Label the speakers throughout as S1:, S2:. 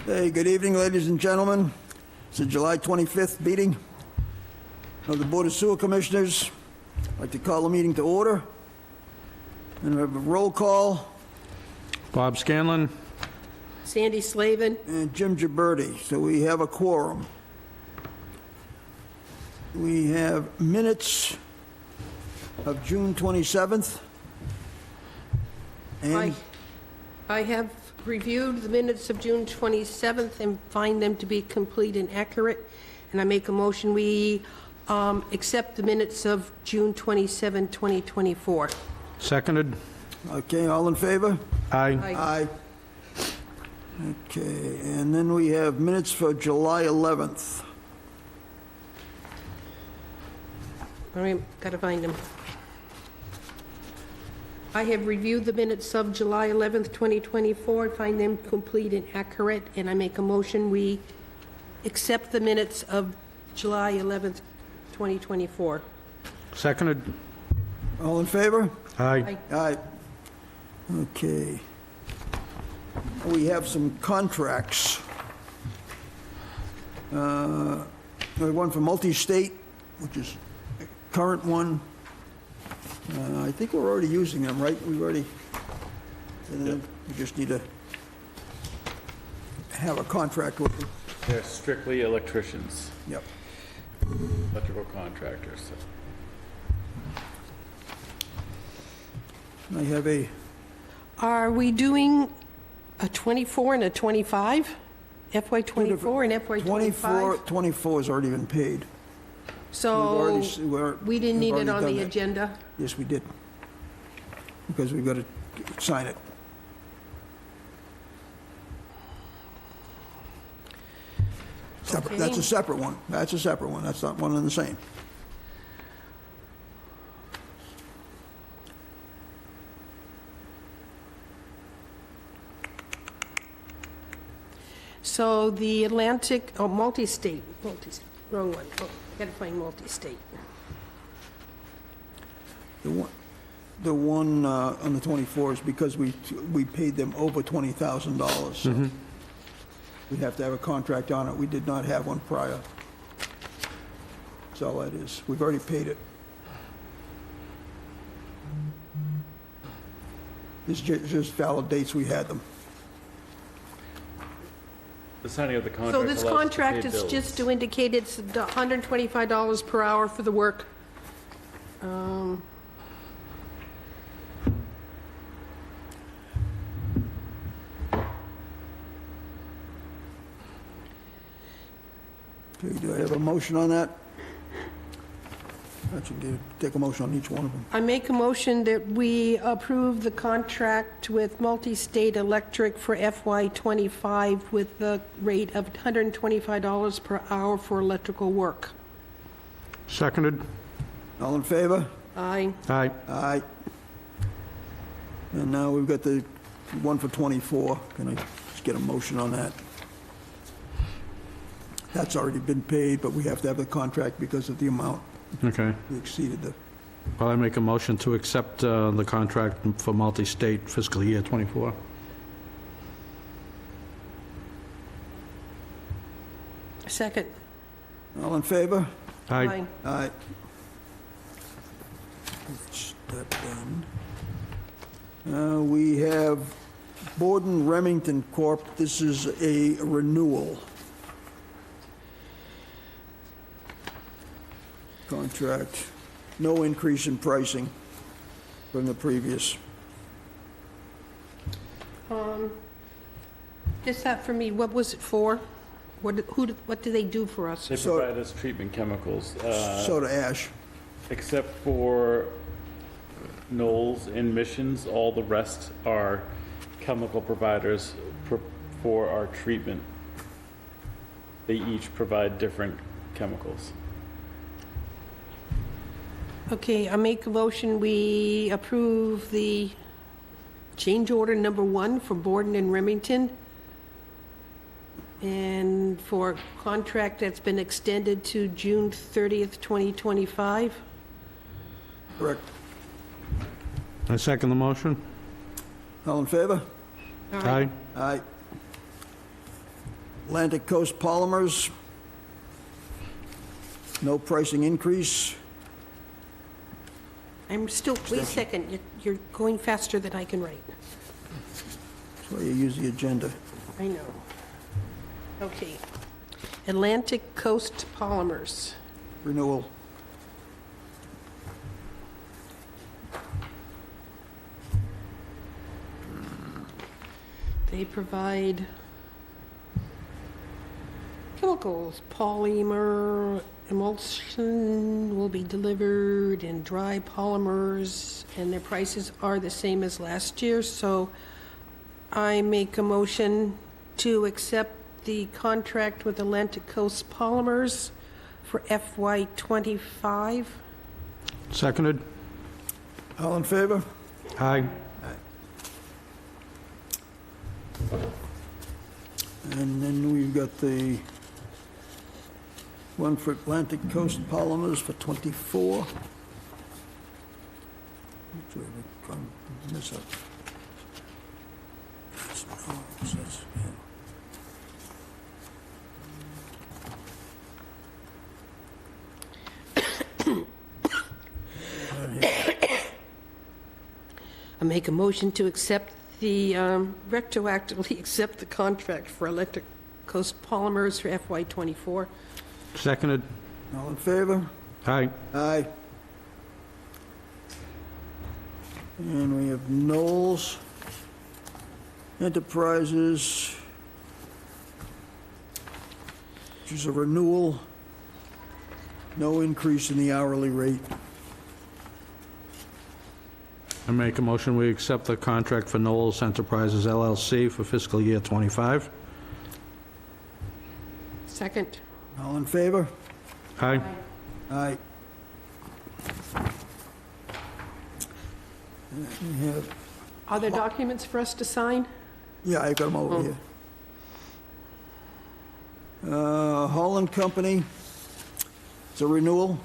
S1: Hey, good evening, ladies and gentlemen. It's the July 25th meeting of the Board of Sewer Commissioners. I'd like to call the meeting to order. And we have a roll call,
S2: Bob Scanlon.
S3: Sandy Slavin.
S1: and Jim Gibberti, so we have a quorum. We have minutes of June 27th. And
S3: I have reviewed the minutes of June 27th and find them to be complete and accurate, and I make a motion we accept the minutes of June 27, 2024.
S2: Seconded.
S1: okay, all in favor?
S2: Aye.
S1: Aye. Okay, and then we have minutes for July 11th.
S3: All right, gotta find them. I have reviewed the minutes of July 11th, 2024, find them complete and accurate, and I make a motion we accept the minutes of July 11th, 2024.
S2: Seconded.
S1: All in favor?
S2: Aye.
S1: Aye. Okay. We have some contracts. We have one for multi-state, which is a current one. I think we're already using them, right? We've already, we just need to have a contract with them.
S4: They're strictly electricians,
S1: Yep.
S4: electrical contractors.
S1: I have a,
S3: Are we doing a 24 and a 25? FY '24 and FY '25?
S1: 24 has already been paid.
S3: So, we didn't need
S1: we've
S3: it on
S1: already
S3: the
S1: done that.
S3: agenda?
S1: Yes, we did. Because we've got to sign it. Separate, that's a
S3: Okay.
S1: separate one. That's a separate one. That's not one and the same.
S3: So the Atlantic, oh, multi-state, wrong one. Oh, gotta find multi-state.
S1: The one on the 24 is because we paid them over $20,000. So we have to have a contract on it. We did not have one prior. That's all that is. We've already paid it. This just validates we had them.
S4: The signing of the contract
S3: So
S4: allows
S3: this
S4: us to pay
S3: contract is
S4: bills.
S3: just to indicate it's $125 per hour for the work.
S1: Okay, do I have a motion on that? I should take a motion on each one of them.
S3: I make a motion that we approve the contract with Multi-State Electric for FY '25 with the rate of $125 per hour for electrical work.
S2: Seconded.
S1: All in favor?
S3: Aye.
S2: Aye.
S1: Aye. And now we've got the one for 24. Can I just get a motion on that? That's already been paid, but we have to have the contract because of the amount.
S2: Okay.
S1: We exceeded the,
S2: Well, I make a motion to accept the contract for multi-state fiscal year '24.
S3: Second.
S1: all in favor?
S2: Aye.
S1: Aye. That's that done. We have Borden Remington Corp. This is a renewal. Contract. No increase in pricing from the previous.
S3: Just that for me, what was it for? What do they do for us?
S4: They
S1: So-
S4: provide us treatment chemicals,
S1: Soda ash.
S4: except for Knowles and Missions. All the rest are chemical providers for our treatment. They each provide different chemicals.
S3: Okay, I make a motion, we approve the change order number 1 for Borden and Remington, and for contract that's been extended to June 30th, 2025.
S1: Correct.
S2: I second the motion.
S1: All in favor?
S2: Aye.
S1: Aye. Atlantic Coast Polymers, no pricing increase.
S3: I'm still, wait a second, you're going faster than I can write.
S1: That's why you use the agenda.
S3: I know. Okay. Atlantic Coast Polymers.
S1: Renewal.
S3: They provide chemicals, polymer emulsion will be delivered in dry polymers, and their prices are the same as last year, so I make a motion to accept the contract with Atlantic Coast Polymers for FY '25.
S2: Seconded?
S1: All in favor?
S2: Aye.
S1: And then we've got the one for Atlantic Coast Polymers for 24. Sorry, I mess up. No, it says,
S3: I make a motion to accept the, retroactively accept the contract for Atlantic Coast Polymers for FY '24.
S2: Seconded?
S1: All in favor?
S2: Aye.
S1: Aye. And we have Knowles Enterprises, which is a renewal, no increase in the hourly rate.
S2: I make a motion, we accept the contract for Knowles Enterprises LLC for fiscal year '25.
S3: Second.
S1: All in favor?
S2: Aye.
S1: Aye. We have,
S3: Are there documents for us to sign?
S1: yeah, I got them over here. Holland Company, it's a renewal.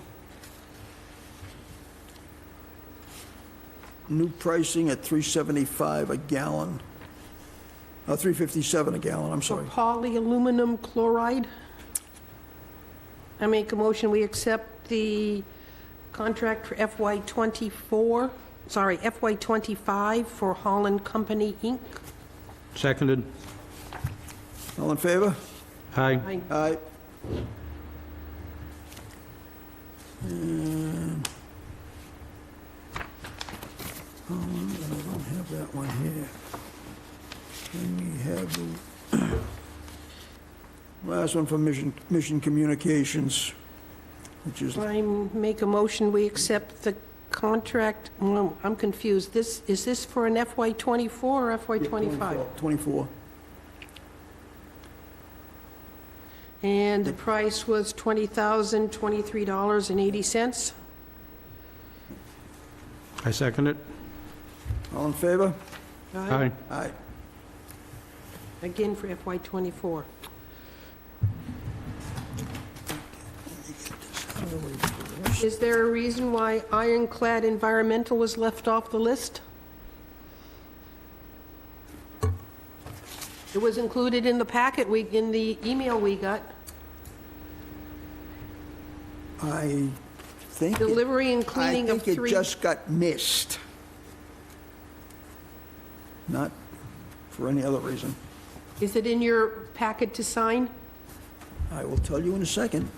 S1: New pricing at $3.75 a gallon. $3.57 a gallon, I'm
S3: For
S1: sorry.
S3: polyaluminum chloride? I make a motion, we accept the contract for FY '24, sorry, FY '25 for Holland Company, Inc.
S2: Seconded?
S1: All in favor?
S2: Aye.
S3: I
S1: Aye. And Holland, and I don't have that one here. And we have the last one from Mission Communications, which is
S3: make a motion, we accept the contract, no, I'm confused. Is this for an FY '24 or FY '25?
S1: 24.
S3: And the price was $20,023.80.
S2: I second it.
S1: All in favor?
S2: Aye.
S1: Aye.
S3: Again for FY '24. Is there a reason why Ironclad Environmental was left off the list? It was included in the packet, in the email we got.
S1: I think,
S3: Delivery and cleaning of
S1: I think it
S3: 3...
S1: just got missed. Not for any other reason.
S3: Is it in your packet to sign?
S1: I will tell you in a second.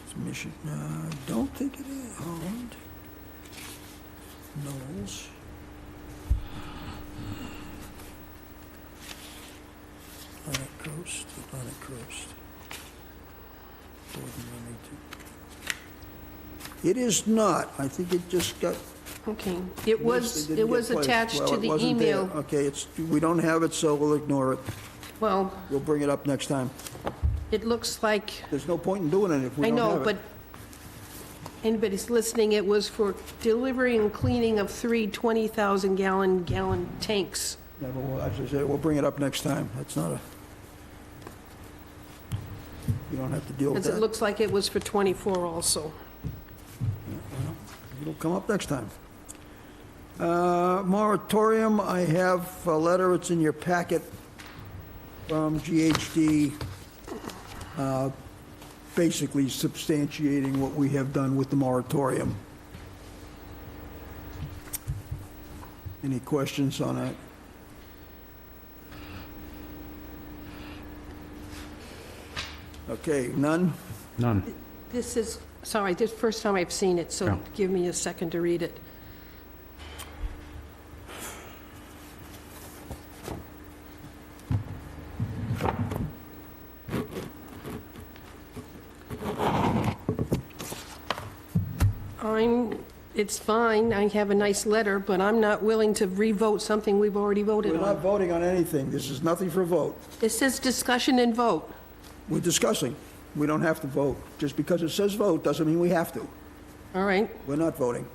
S1: It's Mission, I don't think it is. Holland. Knowles. Atlantic Coast, Atlantic Coast. It is not. I think it just got
S3: Okay. It
S1: missed.
S3: was,
S1: didn't
S3: it
S1: get
S3: was
S1: placed.
S3: attached
S1: Well,
S3: to
S1: it
S3: the
S1: wasn't there.
S3: email.
S1: Okay, we don't have it, so we'll ignore it.
S3: Well,
S1: We'll bring it up next time.
S3: it looks like,
S1: There's no point in doing it if we
S3: I
S1: don't have
S3: know,
S1: it.
S3: but anybody's listening, it was for delivery and cleaning of 3 20,000-gallon tanks.
S1: Yeah, but as I said, we'll bring it up next time. That's not a... You don't have to deal with
S3: Because it
S1: that.
S3: looks like it was for 24 also.
S1: It'll come up next time. Moratorium, I have a letter, it's in your packet, from GHD, basically substantiating what we have done with the moratorium. Any questions on that? Okay, none?
S2: None.
S3: This is, sorry, this is the first time I've seen it, so
S2: Yeah.
S3: give me a second to read it. It's fine, I have a nice letter, but I'm not willing to re-vote something we've already voted
S1: We're not
S3: on.
S1: voting on anything. This is nothing for vote.
S3: It says discussion and vote.
S1: We're discussing. We don't have to vote. Just because it says vote doesn't mean we have to.
S3: All right,
S1: We're not voting.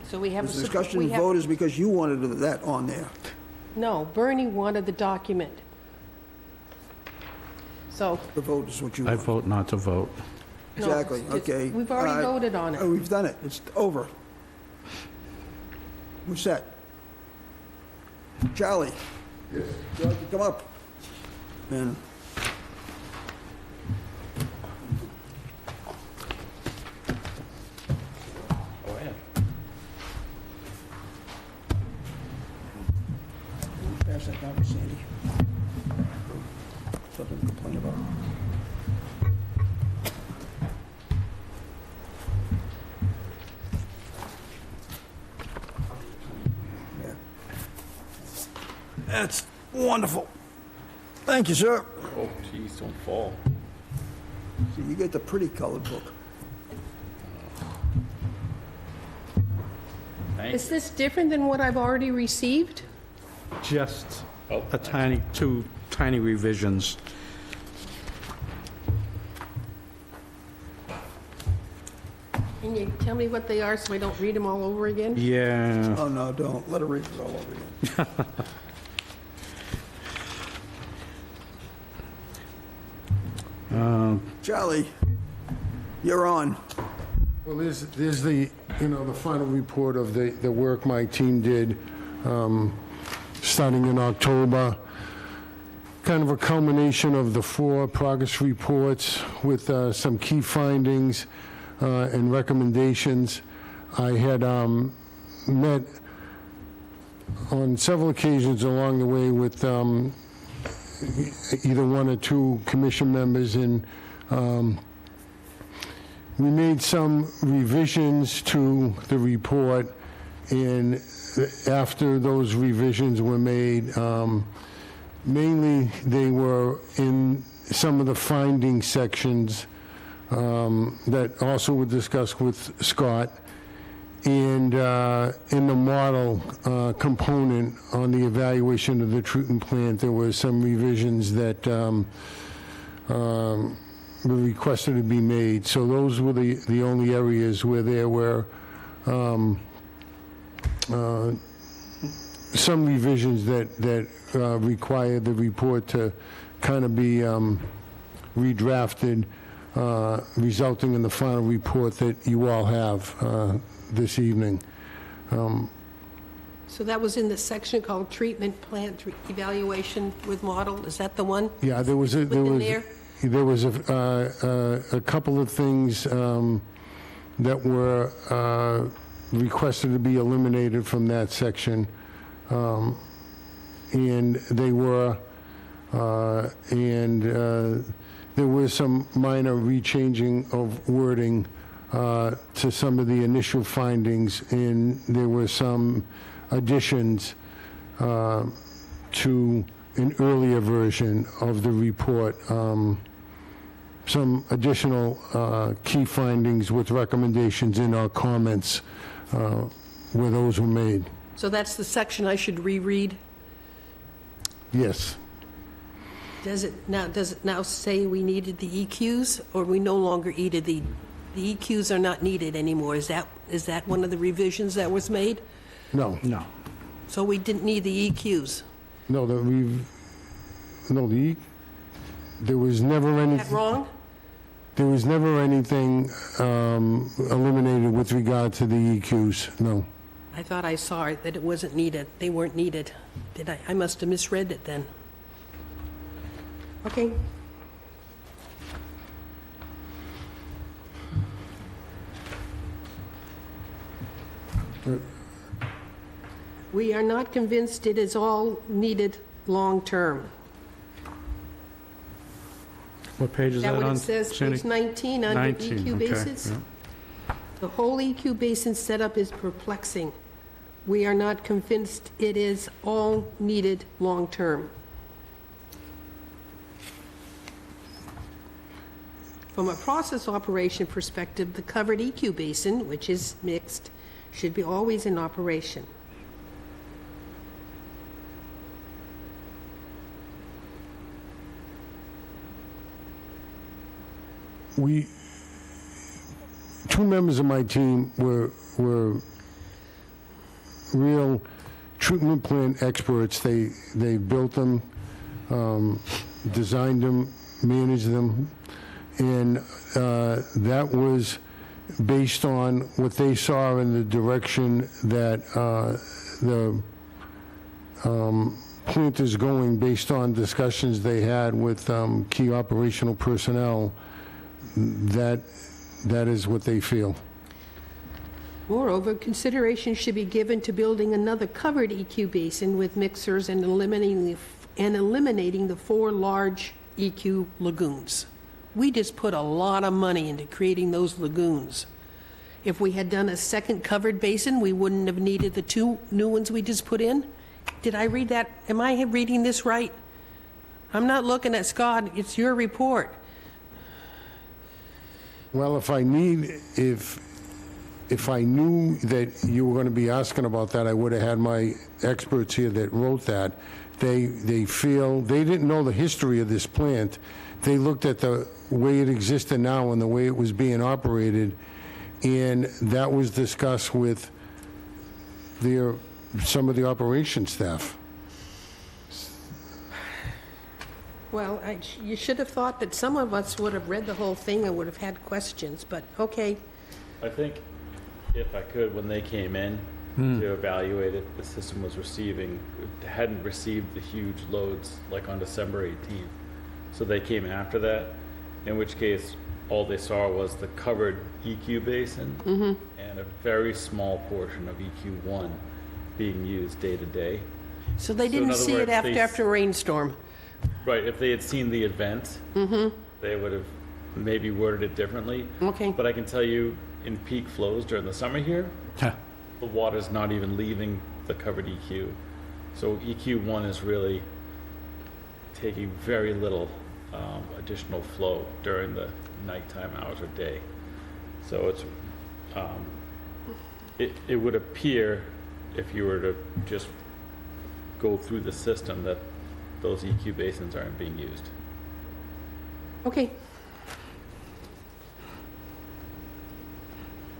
S3: so we have...
S1: The discussion and vote is because you wanted that on there.
S3: No, Bernie wanted the document. So,
S1: The vote is what you
S2: I
S1: want.
S2: vote not to vote.
S3: no,
S1: Exactly,
S3: it's-
S1: okay.
S3: we've already voted on it.
S1: We've done it. It's over. We're set. Charlie? Yes. You have to come up. And
S4: Go ahead.
S1: pass that down to Sandy. Something to complain about. Yeah. That's wonderful. Thank you, sir.
S4: Oh, geez, don't fall.
S1: So you get the pretty colored book.
S4: Thank
S3: Is this different than what I've already received?
S2: Just
S4: Oh,
S2: a tiny, two tiny revisions.
S3: Can you tell me what they are so I don't read them all over again?
S2: Yeah.
S1: Oh, no, don't. Let her read it all over again. Charlie, you're on.
S5: Well, there's the, the final report of the work my team did, starting in October. Kind of a culmination of the 4 progress reports with some key findings and recommendations. I had met on several occasions along the way with either 1 or 2 commission members, and we made some revisions to the report, and after those revisions were made, mainly they were in some of the finding sections that also were discussed with Scott, and in the model component on the evaluation of the treatment plant, there were some revisions that were requested to be made. So those were the only areas where there were some revisions that required the report to kind of be redrafted, resulting in the final report that you all have this evening.
S3: So that was in the section called treatment plant evaluation with model, is that the one?
S5: Yeah, there was a couple of things that were requested to be eliminated from that section, and they were, there was some minor rechanging of wording to some of the initial findings, and there were some additions to an earlier version of the report. Some additional key findings with recommendations in our comments where those were made.
S3: So that's the section I should reread?
S5: Yes.
S3: Does it now say we needed the EQs, or we no longer needed the EQs are not needed anymore? Is that one of the revisions that was made?
S5: No.
S2: No.
S3: So we didn't need the EQs?
S5: No, There was never
S3: Is
S5: any,
S3: that wrong?
S5: there was never anything eliminated with regard to the EQs, no.
S3: I thought I saw it, that it wasn't needed. They weren't needed. Did I? I must have misread it then. Okay. We are not convinced it is all needed long-term.
S2: What page is
S3: Is that
S2: that
S3: what
S2: on,
S3: it says,
S2: Sandy?
S3: page 19, under
S2: 19,
S3: EQ
S2: okay,
S3: basins?
S2: yeah.
S3: The whole EQ basin setup is perplexing. We are not convinced it is all needed long-term. From a process operation perspective, the covered EQ basin, which is mixed, should be always in operation.
S5: Two members of my team were real treatment plant experts. They built them, designed them, managed them, and that was based on what they saw in the direction that the plant is going, based on discussions they had with key operational personnel. That is what they feel.
S3: Moreover, consideration should be given to building another covered EQ basin with mixers and eliminating the 4 large EQ lagoons. We just put a lot of money into creating those lagoons. If we had done a second covered basin, we wouldn't have needed the 2 new ones we just put in. Did I read that? Am I reading this right? I'm not looking at Scott. It's your report.
S5: Well, if I knew that you were going to be asking about that, I would have had my experts here that wrote that. They feel, they didn't know the history of this plant. They looked at the way it existed now and the way it was being operated, and that was discussed with some of the operations staff.
S3: Well, you should have thought that some of us would have read the whole thing and would have had questions, but okay.
S4: I think, if I could, when they came in to evaluate it, the system was hadn't received the huge loads like on December 18th. So they came after that, in which case all they saw was the covered EQ basin and a very small portion of EQ1 being used day to day.
S3: So they
S4: So in
S3: didn't
S4: other
S3: see it
S4: words,
S3: after a rainstorm.
S4: Right, if they had seen the event, they would have maybe worded it differently.
S3: Okay.
S4: But I can tell you, in peak flows during the summer here,
S2: Yeah.
S4: the water's not even leaving the covered EQ. So EQ1 is really taking very little additional flow during the nighttime hours or day. So it's, it would appear, if you were to just go through the system, that those EQ basins aren't being used.
S3: Okay.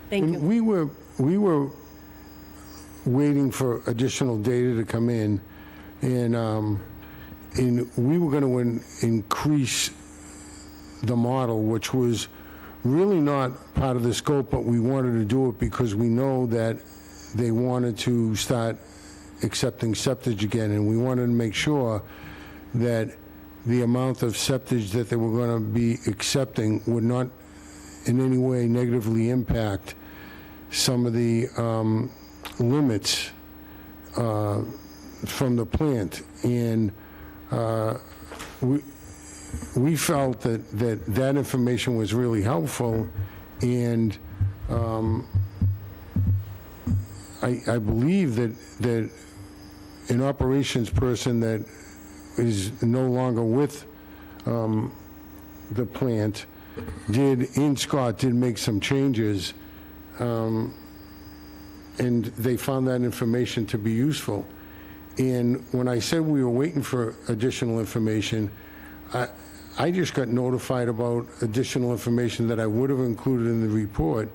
S3: Thank
S5: And
S3: you.
S5: we were waiting for additional data to come in, and we were going to increase the model, which was really not part of the scope, but we wanted to do it because we know that they wanted to start accepting septage again, and we wanted to make sure that the amount of septage that they were going to be accepting would not in any way negatively impact some of the limits from the plant. And we felt that information was really helpful, and I believe that an operations person that is no longer with the plant Scott did make some changes, and they found that information to be useful. And when I said we were waiting for additional information, I just got notified about additional information that I would have included in the report,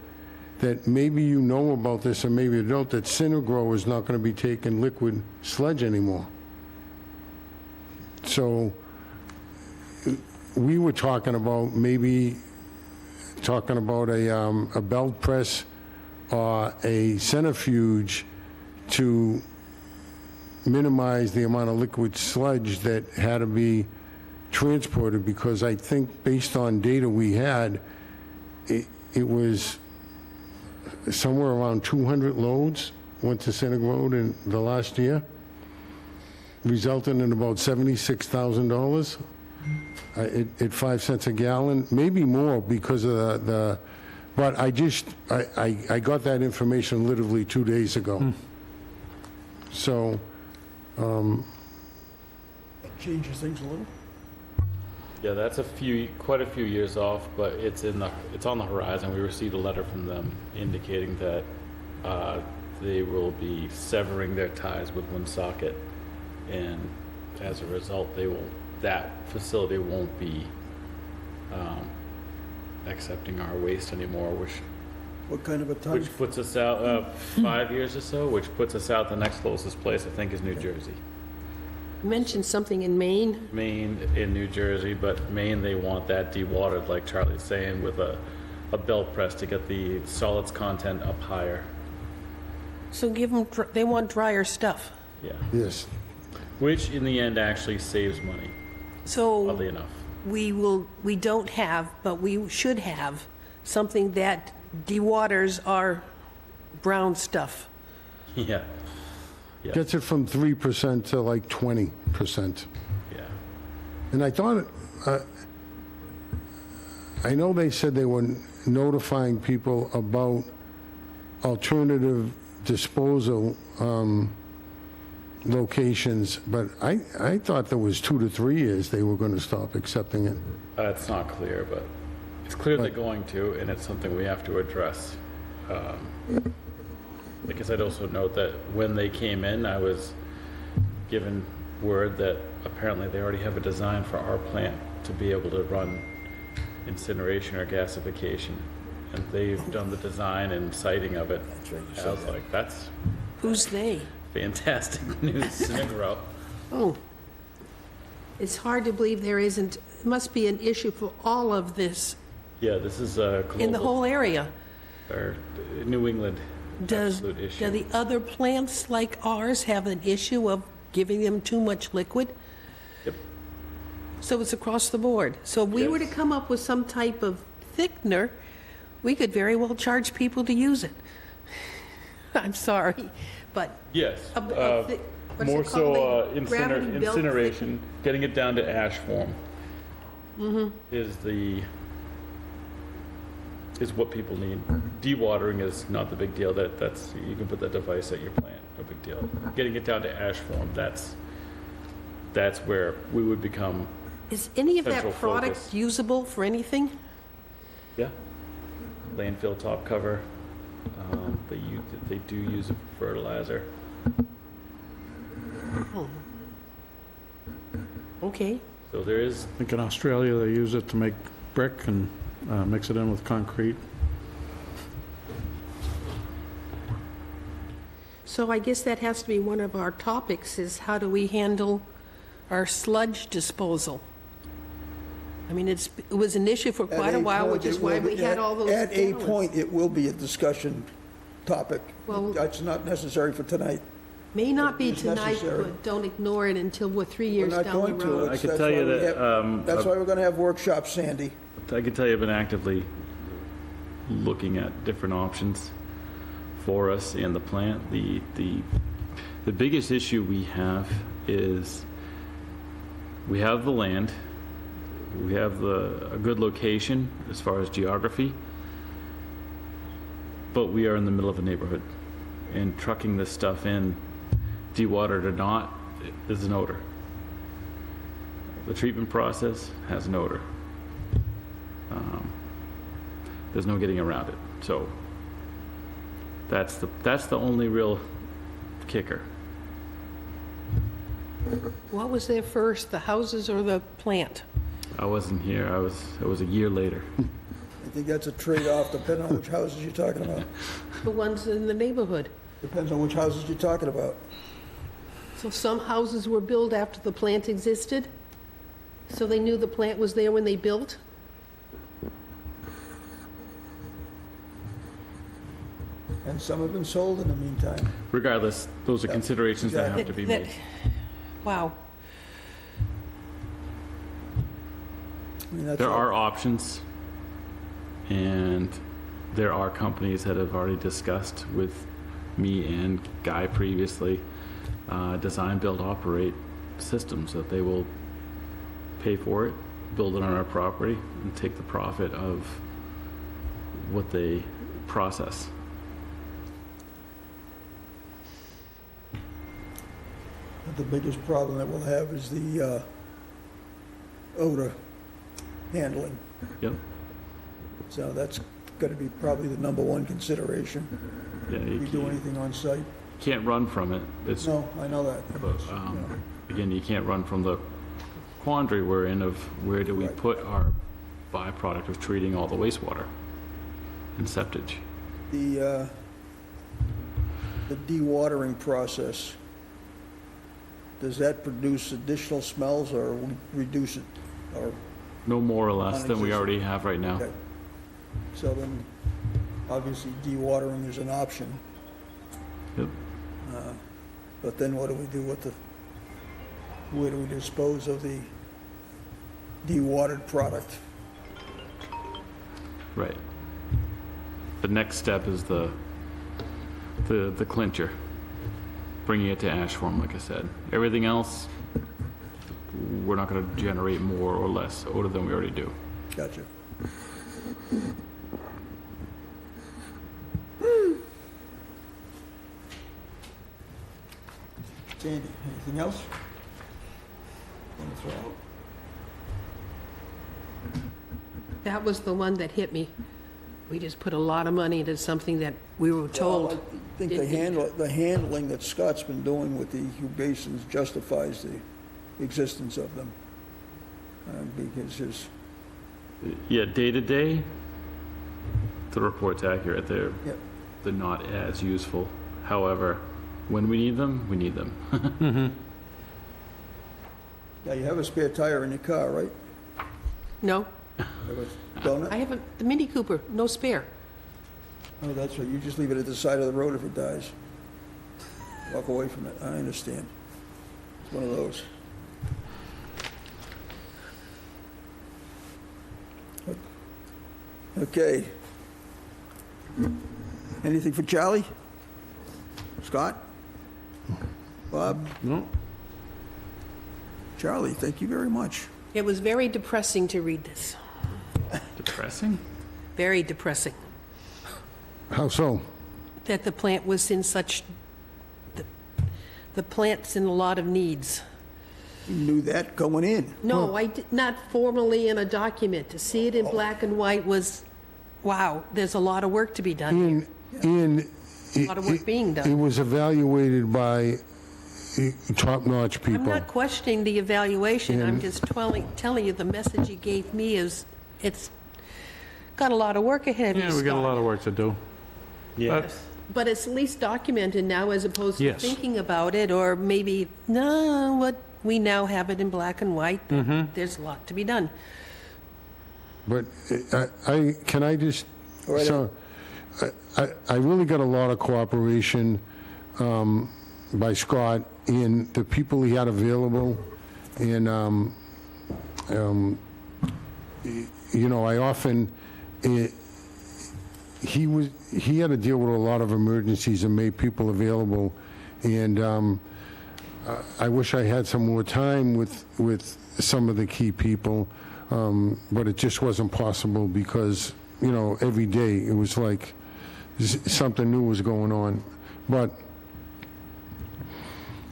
S5: that maybe you know about this or maybe you don't, that Synagro is not going to be taking liquid sludge anymore. So we were talking about maybe talking about a belt press or a centrifuge to minimize the amount of liquid sludge that had to be transported, because I think based on data we had, it was somewhere around 200 loads went to Scenic Road in the last year, resulting in about $76,000 at 5 cents a gallon, maybe more because of the but I got that information literally 2 days ago. So,
S1: Changes things a little.
S4: Yeah, that's quite a few years off, but it's on the horizon. We received a letter from them indicating that they will be severing their ties with Woonsocket, and as a result, that facility won't be accepting our waste anymore,
S1: What kind of a time?
S4: which puts us out 5 years or so, which puts us out. The next closest place I think is New Jersey.
S3: You mentioned something in Maine.
S4: Maine in New Jersey, but Maine, they want that dewatered, like Charlie's saying, with a belt press to get the solids content up higher.
S3: So give them, they want drier stuff.
S4: Yeah.
S5: yes.
S4: Which in the end actually saves money,
S3: So
S4: oddly enough.
S3: we don't have, but we should have something that dewaters our brown stuff.
S4: Yeah. Yeah.
S5: Gets it from 3% to like 20%.
S4: Yeah.
S5: And I thought, I know they said they were notifying people about alternative disposal locations, but I thought there was 2 to 3 years they were going to stop accepting it.
S4: It's not clear, but it's clear they're going to, and it's something we have to address. I guess I'd also note that when they came in, I was given word that apparently they already have a design for our plant to be able to run incineration or gasification. And they've done the design and siting of it.
S1: That's right, you
S4: I
S1: said
S4: was
S1: that.
S4: like, that's
S3: Who's they?
S4: fantastic news, Snigro.
S3: Oh. It's hard to believe there isn't, it must be an issue for all of this
S4: Yeah, this is a
S3: in the
S4: global,
S3: whole area.
S4: or New England
S3: Does,
S4: absolute
S3: do
S4: issue.
S3: the other plants like ours have an issue of giving them too much liquid?
S4: Yep.
S3: So it's across the board. So if we were to
S4: Yes.
S3: come up with some type of thickener, we could very well charge people to use it. I'm sorry, but
S4: Yes.
S3: what's
S4: More
S3: it
S4: so
S3: called? Gravity belt
S4: incineration, getting it down to ash form is what people need. Dewatering is not the big deal. That's you can put that device at your plant, no big deal. Getting it down to ash form, that's where we would become,
S3: Is any of that
S4: Central
S3: product
S4: focus.
S3: usable for anything?
S4: yeah, landfill top cover. They do use it for fertilizer.
S3: Okay.
S4: So there is,
S2: I think in Australia, they use it to make brick and mix it in with concrete.
S3: So I guess that has to be one of our topics, is how do we handle our sludge disposal? I mean, it was an issue for quite a while, which is why we had all those
S1: At a
S3: ballots.
S1: point, it will be a discussion topic.
S3: Well-
S1: That's not necessary for tonight.
S3: May not be
S1: It's
S3: tonight,
S1: necessary.
S3: but don't ignore it until we're 3
S1: We're
S3: years
S1: not
S3: down the
S1: going to.
S3: road.
S1: It's-
S4: I can
S1: that's
S4: tell you
S1: why we
S4: that,
S1: have- That's why we're going to have workshops, Sandy.
S4: I can tell you I've been actively looking at different options for us and the plant. The biggest issue we have is we have the land, we have a good location as far as geography, but we are in the middle of a neighborhood, and trucking this stuff in, dewatered or not, is an odor. The treatment process has an odor. There's no getting around it. So that's the only real kicker.
S3: What was there first, the houses or the plant?
S4: I wasn't here. It was a year later.
S1: I think that's a trade-off depending on which houses you're talking about.
S3: The ones in the neighborhood.
S1: Depends on which houses you're talking about.
S3: So some houses were built after the plant existed? So they knew the plant was there when they built?
S1: And some have been sold in the meantime.
S4: Regardless, those are considerations that have to be
S3: That-
S4: made.
S3: Wow.
S1: I mean, that's
S4: There
S1: all-
S4: are options, and there are companies that have already discussed with me and Guy previously, design, build, operate systems that they will pay for it, build it on our property, and take the profit of what they process.
S1: The biggest problem that we'll have is the odor handling.
S4: Yep.
S1: So that's got to be probably the number one consideration.
S4: Yeah,
S1: If
S4: you
S1: we do anything on site.
S4: can't run from it. It's,
S1: No, I know that.
S4: but, again, you can't run from the quandary we're in of where do we
S1: Right.
S4: put our byproduct of treating all the wastewater and septic.
S1: The dewatering process, does that produce additional smells or we reduce it? Or,
S4: No more or less than we
S1: Non-existent.
S4: already have right now.
S1: okay. So then, obviously dewatering is an option,
S4: Yep.
S1: but then what do we do with where do we dispose of the dewatered product?
S4: Right. The next step is the clincher, bringing it to ash form, like I said. Everything else, we're not going to generate more or less odor than we already do.
S1: Gotcha. Sandy, anything else? Want to throw out?
S3: That was the one that hit me. We just put a lot of money into something that we were
S1: Well,
S3: told.
S1: I think the handling that Scott's been doing with the Hugh basins justifies the existence of them. Because there's,
S4: Yeah, day to day, the report's accurate. They're
S1: yeah,
S4: not as useful. However, when we need them, we need them.
S1: yeah, you have a spare tire in your car, right?
S3: No,
S1: Have a donut?
S3: I have the Mini Cooper, no spare.
S1: Oh, that's right, you just leave it at the side of the road if it dies. Walk away from it, I understand. It's one of those. Okay. Anything for Charlie? Scott? Bob?
S2: No?
S1: Charlie, thank you very much.
S3: It was very depressing to read this.
S4: Depressing?
S3: Very depressing.
S5: How so?
S3: That the plant was in the plant's in a lot of needs.
S1: You knew that going in.
S3: No, I did not formally in a document. To see it in black and white was, wow, there's a lot of work to be done.
S5: And
S3: A lot of work being done.
S5: It was evaluated by top-notch people.
S3: I'm not questioning the evaluation, I'm
S5: And-
S3: just telling you, the message you gave me is, it's got a lot of work ahead of you,
S2: Yeah, we got a lot
S3: Scott.
S2: of work to do.
S4: Yeah.
S3: But it's at least documented now as opposed to
S2: Yes.
S3: thinking about it, or maybe, no, what, we now have it in black and white. There's a lot to be done.
S5: But can I just,
S1: Go right
S5: so, I really got a lot of cooperation by Scott in the people he had available. And, you know, I often, he had to deal with a lot of emergencies and made people available. And I wish I had some more time with some of the key people, but it just wasn't possible because, you know, every day it was like something new was going on. But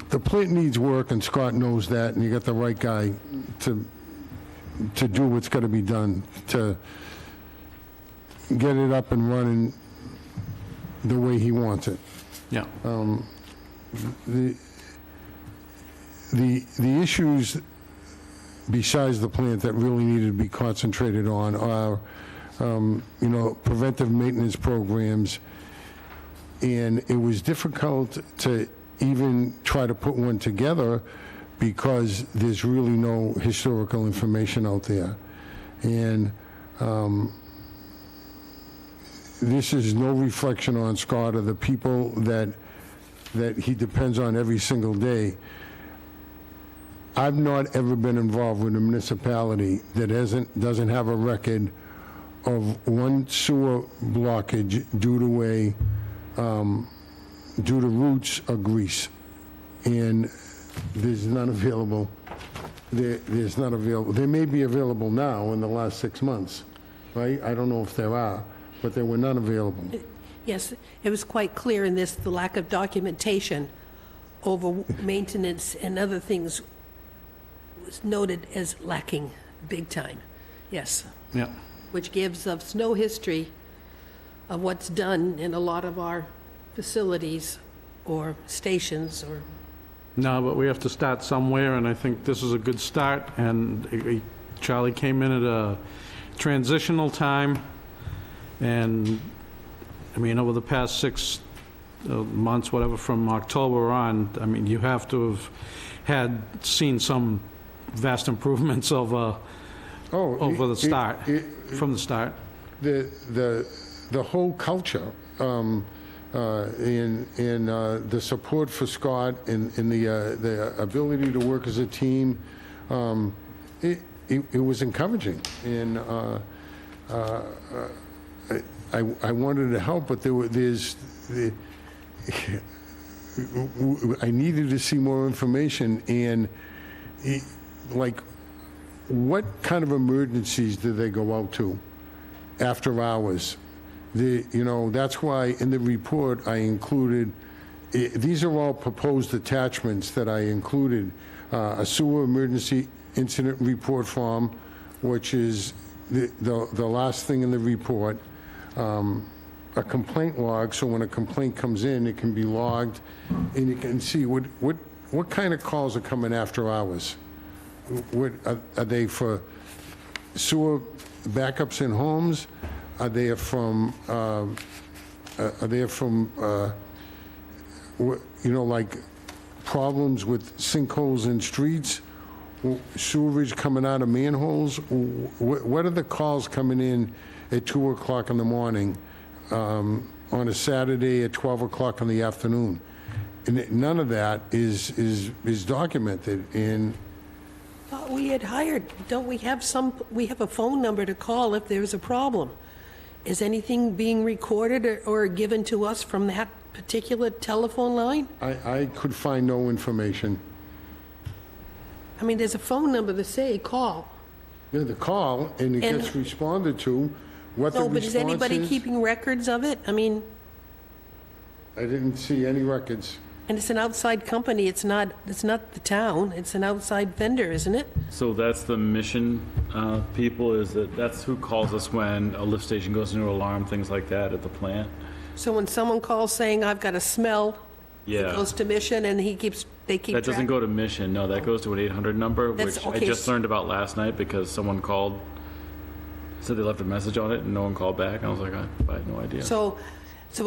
S5: the plant needs work, and Scott knows that, and you got the right guy to do what's got to be done to get it up and running the way he wants it.
S2: Yeah.
S5: The issues besides the plant that really needed to be concentrated on are, you know, preventive maintenance programs. And it was difficult to even try to put one together because there's really no historical information out there. And this is no reflection on Scott or the people that he depends on every single day. I've not ever been involved with a municipality that doesn't have a record of one sewer blockage due to roots or grease, and there's none available. There's none available. They may be available now in the last 6 months, right? I don't know if there are, but there were none available.
S3: Yes, it was quite clear in this, the lack of documentation over maintenance and other things was noted as lacking big time. Yes,
S2: Yeah.
S3: which gives us no history of what's done in a lot of our facilities or stations or...
S2: No, but we have to start somewhere, and I think this is a good start, and Charlie came in at a transitional time, and, I mean, over the past 6 months, whatever, from October on, I mean, you have to have seen some vast improvements over the start, from the start.
S5: The whole culture, and the support for Scott and the ability to work as a team, it was encouraging. And I wanted to help, but I needed to see more information. And like, what kind of emergencies do they go out to after hours? That's why in the report I included, these are all proposed attachments that I included. A sewer emergency incident report form, which is the last thing in the report. A complaint log, so when a complaint comes in, it can be logged, and you can see what kind of calls are coming after hours. Are they for sewer backups in homes? Are they from like problems with sinkholes in streets, sewerage coming out of manholes? What are the calls coming in at 2 o'clock in the morning on a Saturday at 12 o'clock in the afternoon? And none of that is documented. And
S3: Thought we had hired, don't we have we have a phone number to call if there's a problem. Is anything being recorded or given to us from that particular telephone line?
S5: I could find no information.
S3: I mean, there's a phone number to say, call.
S5: Yeah, the call, and it gets responded to. What the
S3: No, but
S5: response
S3: is anybody
S5: is,
S3: keeping records of it? I mean,
S5: I didn't see any records.
S3: and it's an outside company, it's not the town, it's an outside vendor, isn't it?
S4: So that's the mission people, that's who calls us when a lift station goes into alarm, things like that at the plant.
S3: So when someone calls saying, I've got a smell, it
S4: Yeah.
S3: goes to Mission, and they keep
S4: That doesn't
S3: track?
S4: go to Mission, no, that goes to an 800 number,
S3: That's
S4: which I
S3: okay,
S4: just learned about last night because someone called, said they left a message on it and no one called back. I was like, I had no idea.
S3: So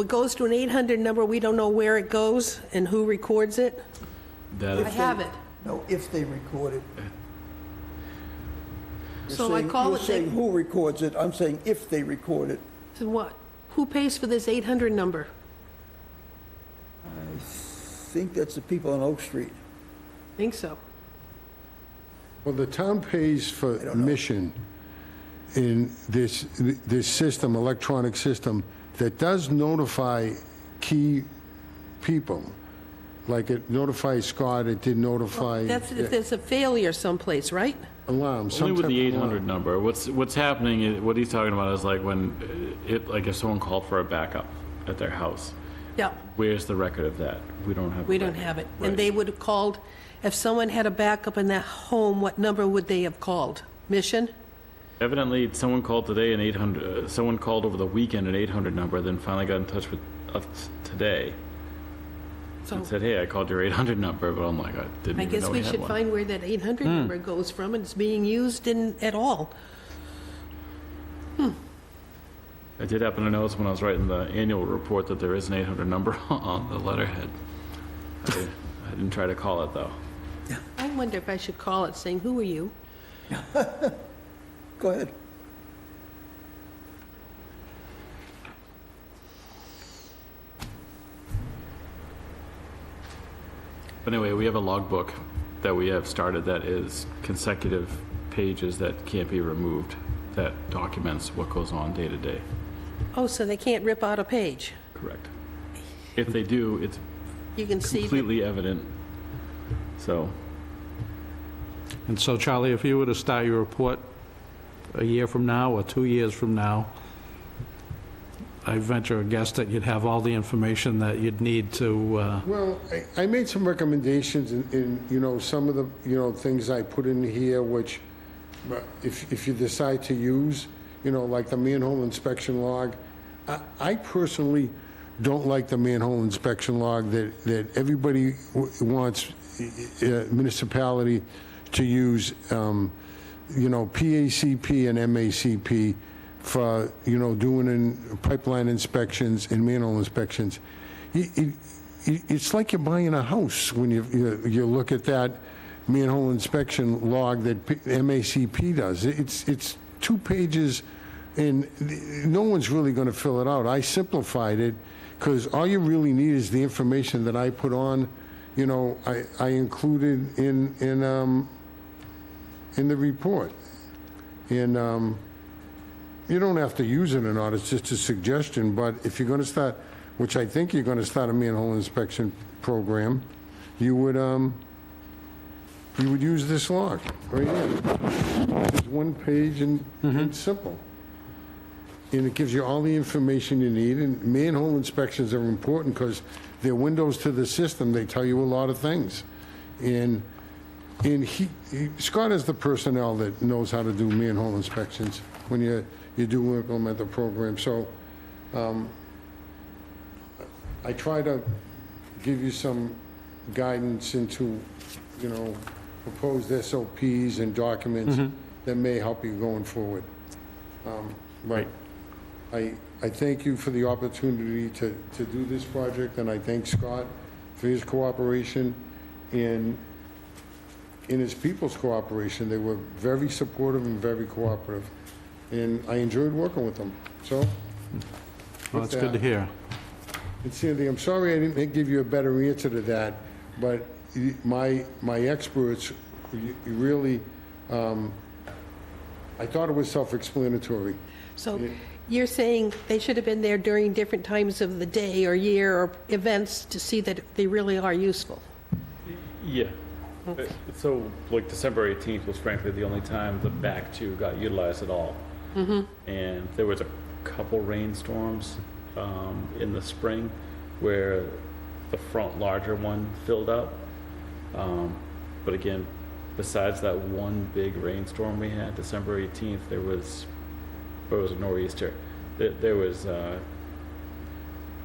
S3: it goes to an 800 number, we don't know where it goes and who records it?
S4: That
S3: I
S4: is,
S3: have it.
S1: No, if they record it.
S3: So I call it,
S1: You're saying who records it, I'm saying if they record it.
S3: so what? Who pays for this 800 number?
S1: I think that's the people on Oak Street.
S3: Think so.
S5: Well, the town pays for Mission in this system, electronic system, that does notify key people. Like it notifies Scott, it did notify
S3: That's if there's a failure someplace, right?
S5: alarm. some
S4: only with
S5: type
S4: the
S5: of alarm.
S4: 800 number. What's happening, what he's talking about is like when, if someone called for a backup at their house,
S3: Yeah,
S4: where's the record of that? We don't have. a
S3: we don't
S4: record.
S3: have it.
S4: Right.
S3: And they would have called, if someone had a backup in their home, what number would they have called? Mission?
S4: Evidently, someone called today an 800, someone called over the weekend an 800 number, then finally got in touch with us today
S3: So
S4: and said, hey, I called your 800 number, but I'm like, I didn't
S3: I
S4: even
S3: guess
S4: know
S3: we
S4: we had
S3: should
S4: one.
S3: find where that 800 number goes from, and it's being used at all.
S4: I did happen to notice when I was writing the annual report that there is an 800 number on the letterhead. I didn't try to call it, though.
S3: I I wonder if I should call it saying, "Who are you?"
S1: Go ahead.
S4: But anyway, we have a logbook that we have started that is consecutive pages that can't be removed, that documents what goes on day to day.
S3: Oh, so they can't rip out a page?
S4: Correct. If they do, it's
S3: You can see that.
S4: completely evident. So,
S2: And so, Charlie, if you were to start your report a year from now or 2 years from now, I venture a guess that you'd have all the information that you'd need to,
S5: Well, I made some recommendations in, some of the, things I put in here, which, if you decide to use, like the manhole inspection log, I personally don't like the manhole inspection log that everybody wants municipality to use, PACP and MACP for, doing pipeline inspections and manhole inspections. It's like you're buying a house when you look at that manhole inspection log that MACP does. It's 2 pages, and no one's really going to fill it out. I simplified it, because all you really need is the information that I put on, I included in the report. And you don't have to use it or not, it's just a suggestion, but if you're going to start, which I think you're going to start a manhole inspection program, you would use this log right here. It's 1 page and simple. And it gives you all the information you need, and manhole inspections are important because they're windows to the system, they tell you a lot of things. And Scott is the personnel that knows how to do manhole inspections when you do implement the program. So I try to give you some guidance into, proposed SOPs and documents that may help you going forward.
S2: right.
S5: I thank you for the opportunity to do this project, and I thank Scott for his cooperation and his people's cooperation. They were very supportive and very cooperative, and I enjoyed working with them. So,
S2: Well, that's good to hear.
S5: and Sandy, I'm sorry I didn't give you a better answer to that, but my experts really, I thought it was self-explanatory.
S3: So you're saying they should have been there during different times of the day or year or events to see that they really are useful?
S4: yeah. So, like, December 18th was frankly the only time the back 2 got utilized at all. And there was a couple rainstorms in the spring where the front larger one filled up. But again, besides that one big rainstorm we had, December 18th, there was a nor'easter. There was,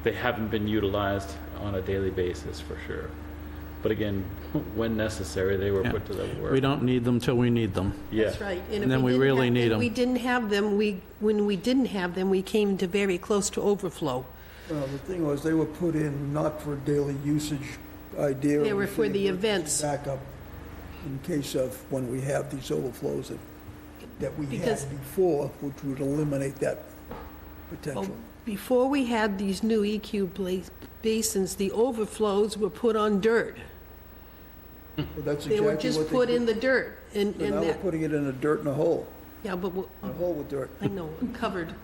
S4: they haven't been utilized on a daily basis for sure. But again, when necessary, they were
S2: Yeah.
S4: put to the work.
S2: We don't need them till we need them.
S4: Yeah.
S3: That's right.
S2: And
S3: if
S2: then we
S3: didn't
S2: really
S3: have-
S2: need
S3: if
S2: 'em.
S3: we didn't have them, when we didn't have them, we came to very close to overflow.
S1: Well, the thing was, they were put in not for daily usage idea.
S3: They were for the events.
S1: Backup in case of when we have these overflows that we had
S3: Because-
S1: before, which would eliminate that potential.
S3: Before we had these new EQ basins, the overflows were put on dirt.
S1: Well, that's
S3: They were
S1: exactly
S3: just
S1: what
S3: put
S1: did.
S3: in the dirt, and
S1: So now we're
S3: that,
S1: putting it in a dirt in a hole,
S3: yeah, but,
S1: a hole with dirt.
S3: I know, covered.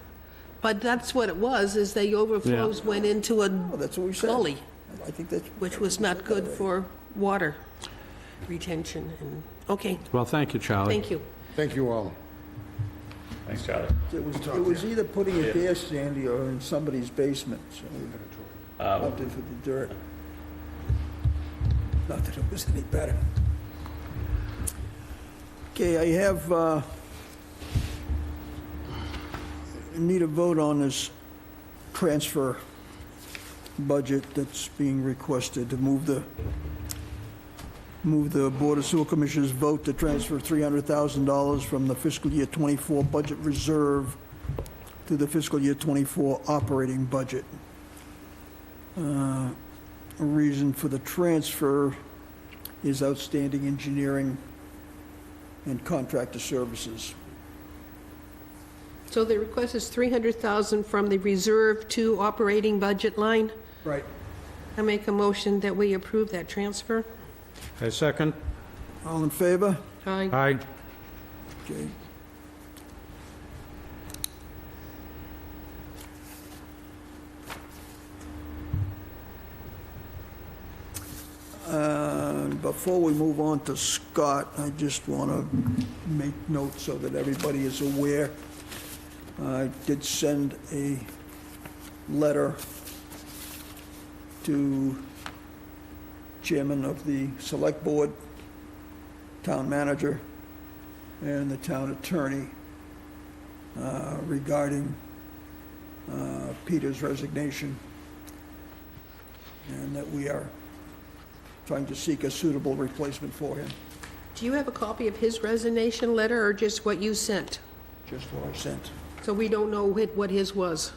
S3: But that's what it was, is the overflows went into a
S1: Oh, that's what we said.
S3: gully,
S1: I think that's.
S3: which was not good for water retention, and, okay,
S2: Well, thank you, Charlie.
S3: thank you.
S5: Thank you all.
S4: Thanks, Charlie.
S1: It was either putting it there, Sandy, or in somebody's basement, so we opted for the dirt. Not that it was any better. Okay, I have, need a vote on this transfer budget that's being requested to move the Board of Sewer Commissioners vote to transfer $300,000 from the fiscal year '24 budget reserve to the fiscal year '24 operating budget. Reason for the transfer is outstanding engineering and contractor services.
S3: So the request is 300,000 from the reserve to operating budget line.
S1: Right.
S3: I make a motion that we approve that transfer.
S2: I second.
S1: All in favor?
S3: Aye.
S2: Aye.
S1: Okay. Before we move on to Scott, I just want to make note so that everybody is aware. I did send a letter to chairman of the select board, town manager, and the town attorney regarding Peter's resignation, and that we are trying to seek a suitable replacement for him.
S3: Do you have a copy of his resignation letter or just what you sent?
S1: Just what I sent.
S3: So we don't know what his was.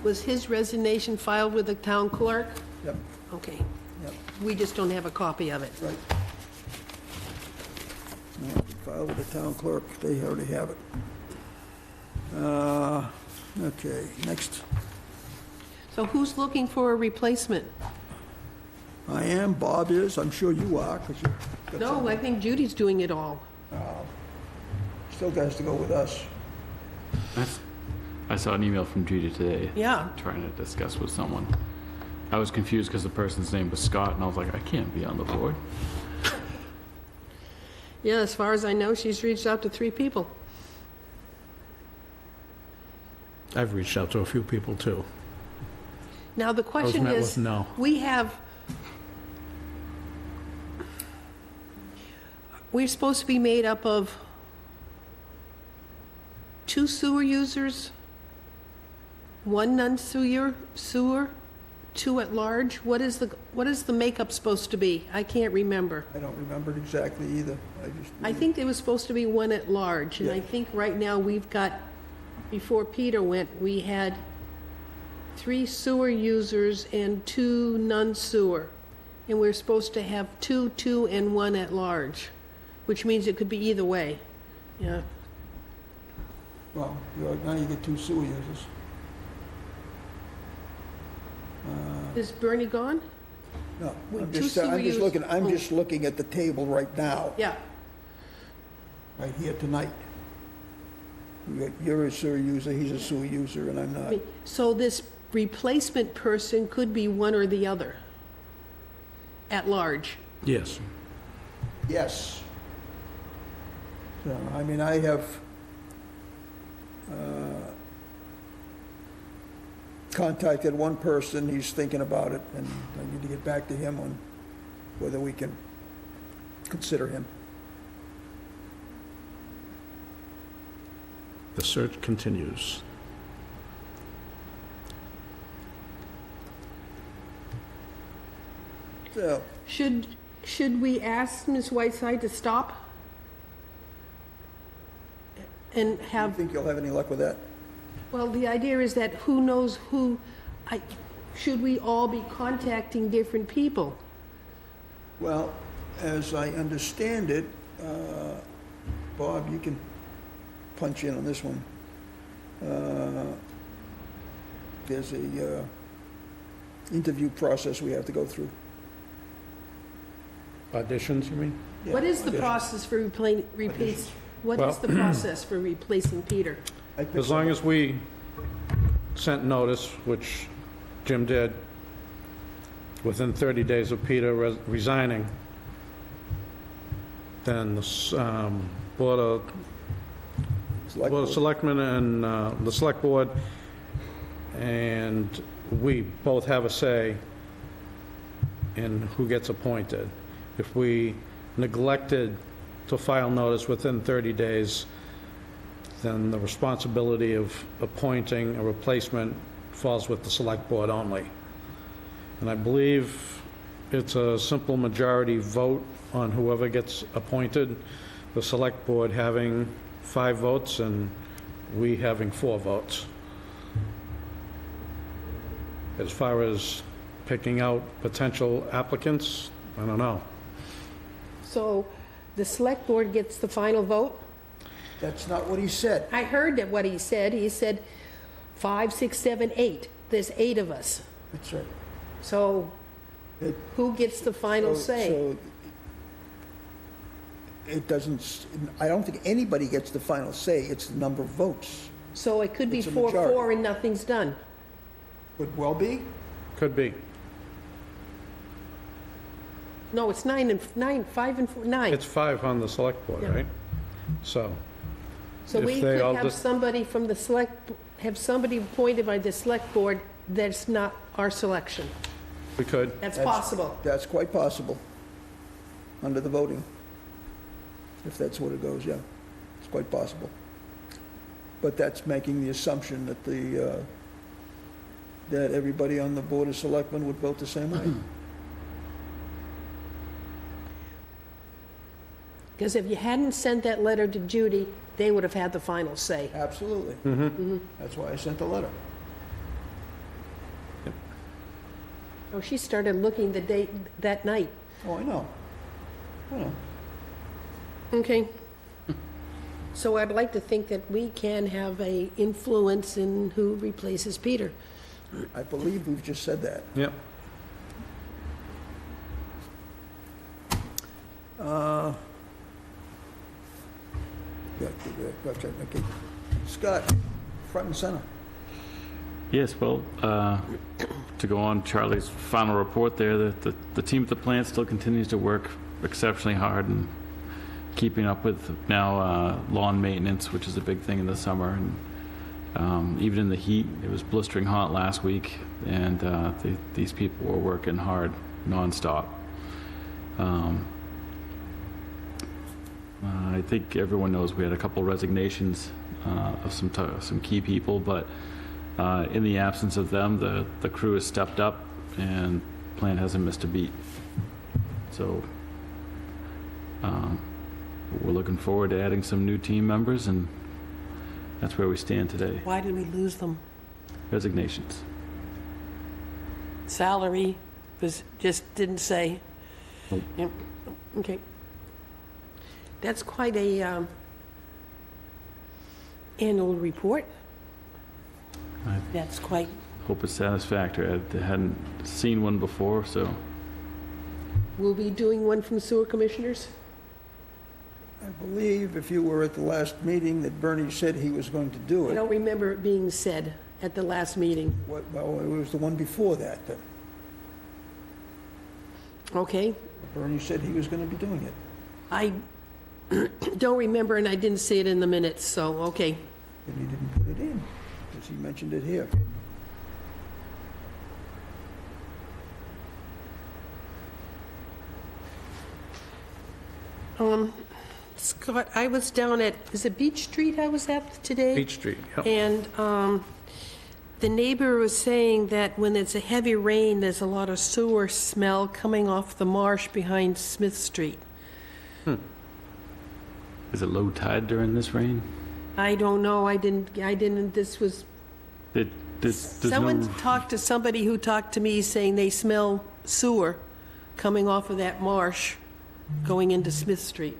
S3: Was his resignation filed with the town clerk?
S1: Yep,
S3: Okay.
S1: yep,
S3: We just don't have a copy of it.
S1: right. No, filed with the town clerk, they already have it. Okay, next.
S3: So who's looking for a replacement?
S1: I am, Bob is, I'm sure you are, because you got
S3: No,
S1: something.
S3: I think Judy's doing it all.
S1: Still has to go with us.
S4: I saw an email from Judy today
S3: Yeah.
S4: trying to discuss with someone. I was confused because the person's name was Scott, and I was like, I can't be on the board.
S3: Yeah, as far as I know, she's reached out to 3 people.
S2: I've reached out to a few people, too.
S3: Now, the question
S2: met
S3: is,
S2: with no.
S3: we're supposed to be made up of 2 sewer users, 1 non-sewer, 2 at large? What is the makeup supposed to be? I can't remember.
S1: I don't remember it exactly either.
S3: I think there was supposed to be 1 at large, and I
S1: Yeah.
S3: think right now we've got, before Peter went, we had 3 sewer users and 2 non-sewer. And we're supposed to have 2, and 1 at large, which means it could be either way. Yeah.
S1: Well, now you get 2 sewer users.
S3: Is Bernie gone?
S1: No,
S3: With
S1: I'm
S3: 2
S1: just,
S3: sewer
S1: I'm just
S3: users.
S1: looking, I'm
S3: Oh.
S1: just looking at the table right now,
S3: Yeah.
S1: right here tonight. You're a sewer user, he's a sewer user, and I'm not.
S3: So this replacement person could be one or the other, at large.
S2: Yes.
S1: Yes. So, I mean, I have contacted one person, he's thinking about it, and I need to get back to him on whether we can consider him.
S2: The search continues.
S1: So,
S3: Should we ask Ms. Whiteside to stop? And
S1: do you
S3: have,
S1: think you'll have any luck with that?
S3: well, the idea is that who knows who, should we all be contacting different people?
S1: Well, as I understand it, Bob, you can punch in on this one. There's a interview process we have to go through.
S2: Auditions, you mean?
S3: What is the
S1: Yeah.
S3: process for what
S2: Well-
S3: is the process for replacing Peter?
S1: I picked
S2: As long as we sent notice, which Jim did, within 30 days of Peter resigning, then the Board of
S1: Select
S2: Board of
S1: Board.
S2: Selectmen and the Select Board, and we both have a say in who gets appointed. If we neglected to file notice within 30 days, then the responsibility of appointing a replacement falls with the Select Board only. And I believe it's a simple majority vote on whoever gets appointed, the Select Board having 5 votes and we having 4 votes. As far as picking out potential applicants, I don't know.
S3: So the select board gets the final vote?
S1: That's not what he said.
S3: I heard that what he said. He said 5, 6, 7, 8. There's 8 of us.
S1: That's right.
S3: So
S1: It-
S3: who gets the final say?
S1: So it doesn't, I don't think anybody gets the final say. It's the number of votes.
S3: So it could be
S1: It's a
S3: 4-4
S1: majority.
S3: and nothing's done.
S1: Could well be.
S2: Could be.
S3: No, it's 9 and 9, 5 and 4, 9.
S2: It's 5 on the select board,
S3: Yeah.
S2: right? So,
S3: So
S2: if
S3: we
S2: they
S3: could
S2: all
S3: have
S2: just-
S3: somebody from the have somebody appointed by the select board that's not our selection.
S2: we could.
S3: That's
S1: That's-
S3: possible.
S1: That's quite possible, under the voting. If that's what it goes, yeah, it's quite possible. But that's making the assumption that that everybody on the Board of Selectmen would vote the same way.
S3: Because if you hadn't sent that letter to Judy, they would have had the final say.
S1: Absolutely. That's why I sent the letter.
S3: Oh, she started looking the date that night.
S1: Oh, I know. I know.
S3: Okay. So I'd like to think that we can have a influence in who replaces Peter.
S1: I believe we've just said that.
S2: Yep.
S1: Okay. Scott, front and center.
S4: Yes, well, to go on Charlie's final report there, the team at the plant still continues to work exceptionally hard and keeping up with now lawn maintenance, which is a big thing in the summer. And even in the heat, it was blistering hot last week, and these people were working hard nonstop. I think everyone knows we had a couple resignations of some key people, but in the absence of them, the crew has stepped up, and the plant hasn't missed a beat. So we're looking forward to adding some new team members, and that's where we stand today.
S3: Why did we lose them?
S4: Resignations.
S3: Salary was, just didn't say.
S4: Nope.
S3: Yep. Okay. That's quite a annual report.
S4: I
S3: That's quite,
S4: hope it's satisfactory. I hadn't seen one before, so
S3: we'll be doing one from sewer commissioners?
S1: I believe if you were at the last meeting that Bernie said he was going to do
S3: I
S1: it.
S3: don't remember it being said at the last meeting.
S1: Well, it was the one before that.
S3: Okay?
S1: Bernie said he was going to be doing it.
S3: I don't remember, and I didn't see it in the minutes, so, okay.
S1: And he didn't put it in, because he mentioned it here.
S3: Scott, I was down at, is it Beach Street I was at today?
S2: Beach Street, yep.
S3: And the neighbor was saying that when it's a heavy rain, there's a lot of sewer smell coming off the marsh behind Smith Street.
S4: is it low tide during this rain?
S3: I don't know, I didn't, this was,
S4: There's
S3: someone
S4: no,
S3: talked to somebody who talked to me saying they smell sewer coming off of that marsh going into Smith Street.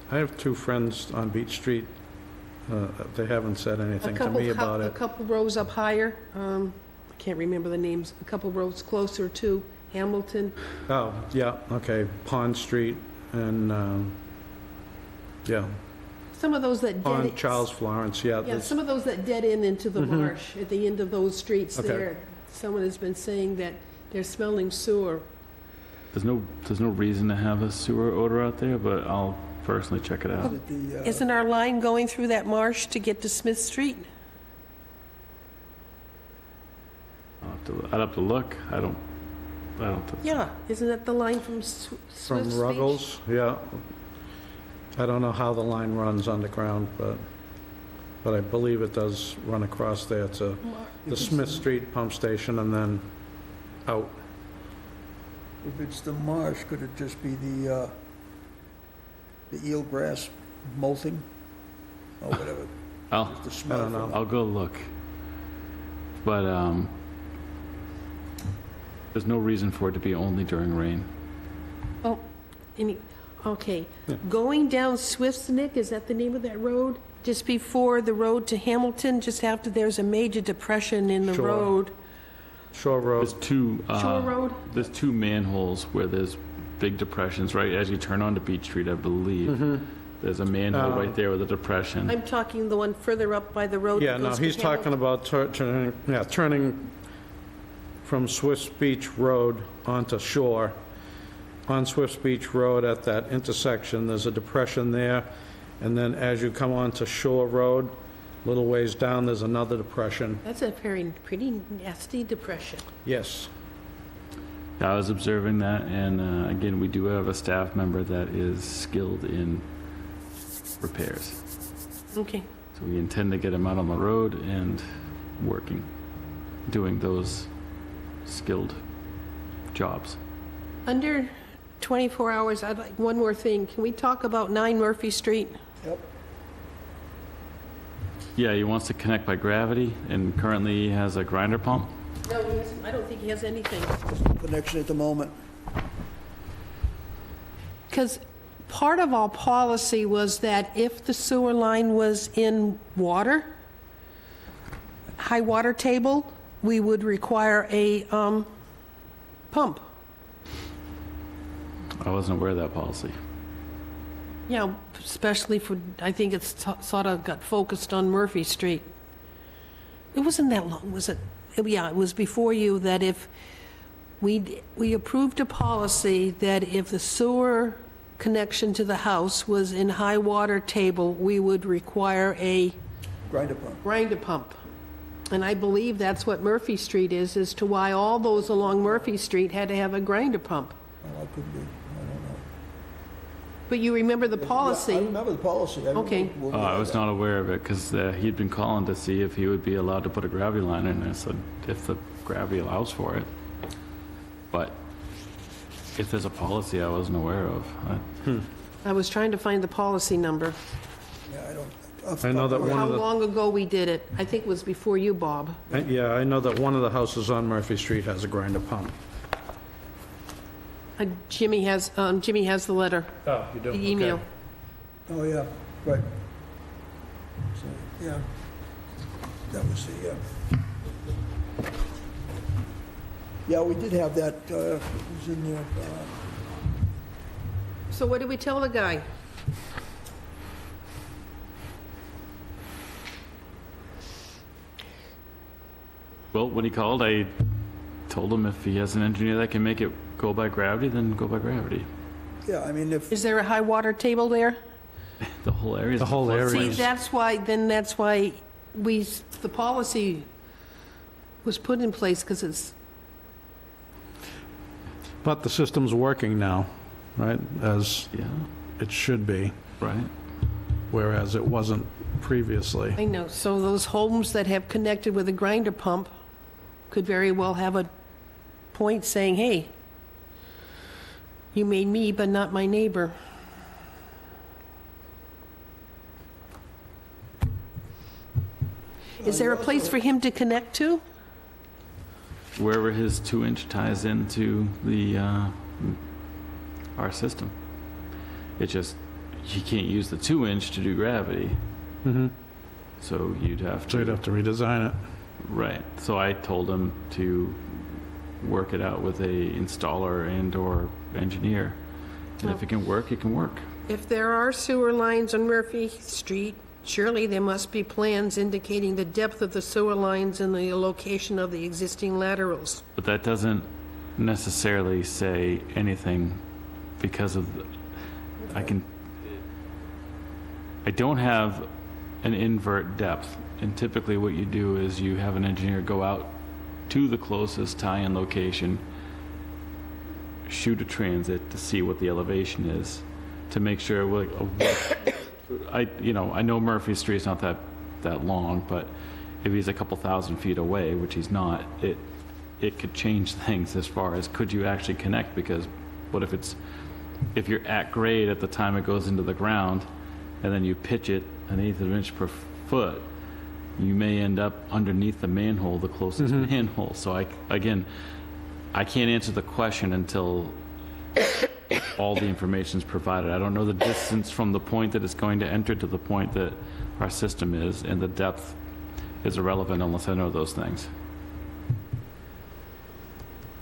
S2: I have 2 friends on Beach Street. They haven't said anything to me about
S3: A
S2: it.
S3: couple rows up higher, I can't remember the names, a couple rows closer to Hamilton.
S2: Oh, yeah, okay, Pond Street and, yeah,
S3: Some of those that
S2: Pond,
S3: dead,
S2: Charles Florence, yeah.
S3: yeah,
S2: there's-
S3: some of those that dead end into the marsh at the end of those streets
S2: Okay.
S3: there. Someone has been saying that they're smelling sewer.
S4: there's no reason to have a sewer odor out there, but I'll personally check it out.
S1: Is it the,
S3: Isn't our line going through that marsh to get to Smith Street?
S4: I'd have to look. I don't.
S3: Yeah, isn't that the line from
S2: From
S3: Smith Street?
S2: Ruggles, yeah. I don't know how the line runs underground, but I believe it does run across there to the Smith Street pump station and then out.
S1: if it's the marsh, could it just be the eelgrass molting? Or whatever,
S4: I'll
S1: the smell
S2: I don't
S1: from
S2: know.
S1: it.
S4: I'll go look. But There's no reason for it to be only during rain.
S3: Oh, okay. Going down Swiftsnick, is that the name of that road? Just before the road to Hamilton, just after there's a major depression in the
S2: Sure.
S3: road.
S2: Shore
S4: There's
S2: Road,
S4: two,
S3: Shore Road?
S4: there's two manholes where there's big depressions, right as you turn onto Beach Street, I believe. There's a manhole right there with a depression.
S3: I'm talking the one further up by the road.
S2: yeah,
S3: that
S2: no,
S3: goes to
S2: he's talking
S3: Hamilton.
S2: about turning from Swift's Beach Road onto Shore. On Swift's Beach Road at that intersection, there's a depression there, and then as you come onto Shore Road, a little ways down, there's another depression.
S3: That's a pretty nasty depression.
S2: Yes.
S4: I was observing that, and again, we do have a staff member that is skilled in repairs.
S3: Okay.
S4: So we intend to get him out on the road and working, doing those skilled jobs.
S3: Under 24 hours, I'd like one more thing. Can we talk about 9 Murphy Street?
S1: Yep.
S4: Yeah, he wants to connect by gravity, and currently he has a grinder pump.
S3: No, he hasn't. I don't think he has anything.
S1: Connection at the moment.
S3: Because part of our policy was that if the sewer line was in water, high water table, we would require a pump.
S4: I wasn't aware of that policy.
S3: Yeah, especially for, I think it's sort of got focused on Murphy Street. It wasn't that long, was it? Yeah, it was before you, that if we approved a policy that if the sewer connection to the house was in high water table, we would require a
S1: Grinder pump.
S3: grinder pump. And I believe that's what Murphy Street is, as to why all those along Murphy Street had to have a grinder pump.
S1: Oh, I could be, I don't know.
S3: But you remember the
S1: Yeah, I
S3: policy?
S1: remember the policy. I remember
S3: Okay.
S1: when we
S4: I
S1: had
S4: was
S1: that.
S4: not aware of it, because he'd been calling to see if he would be allowed to put a gravity line in, and I said, if the gravity allows for it. But if there's a policy I wasn't aware of,
S3: I was trying to find the policy number.
S1: Yeah, I don't.
S2: I know that one
S3: How
S2: of the,
S3: long ago we did it. I think it was before you, Bob.
S2: yeah, I know that one of the houses on Murphy Street has a grinder pump.
S3: Jimmy has the letter,
S2: Oh, you do?
S3: the email.
S1: Oh, yeah, right. So, yeah. That was the, yeah, we did have that, it was in there.
S3: So what did we tell the guy?
S4: well, when he called, I told him if he has an engineer that can make it go by gravity, then go by gravity.
S1: Yeah, I mean, if,
S3: Is there a high water table there?
S4: The whole area.
S2: The whole area.
S3: See,
S2: Right.
S3: that's why the policy was put in place, because it's,
S2: But the system's working now, right, as
S4: Yeah,
S2: it should be,
S4: right.
S2: whereas it wasn't previously.
S3: I know, so those homes that have connected with a grinder pump could very well have a point saying, hey, you made me, but not my neighbor. Is there a place for him to connect to?
S4: Wherever his 2-inch ties into the, our system. It just, you can't use the 2-inch to do gravity,
S2: Mm-hmm.
S4: so you'd have
S2: So you'd
S4: to,
S2: have to redesign it.
S4: right. So I told him to work it out with a installer and/or engineer. And if it can work, it can work.
S3: If there are sewer lines on Murphy Street, surely there must be plans indicating the depth of the sewer lines and the location of the existing laterals.
S4: But that doesn't necessarily say anything because of, I don't have an invert depth. And typically what you do is you have an engineer go out to the closest tie-in location, shoot a transit to see what the elevation is, to make sure, like, I know Murphy Street's not that long, but if he's a couple thousand feet away, which he's not, it could change things as far as could you actually connect, because what if you're at grade at the time it goes into the ground, and then you pitch it an eighth of an inch per foot, you may end up underneath the manhole, the closest manhole. So again, I can't answer the question until all the information's provided. I don't know the distance from the point that it's going to enter to the point that our system is, and the depth is irrelevant unless I know those things.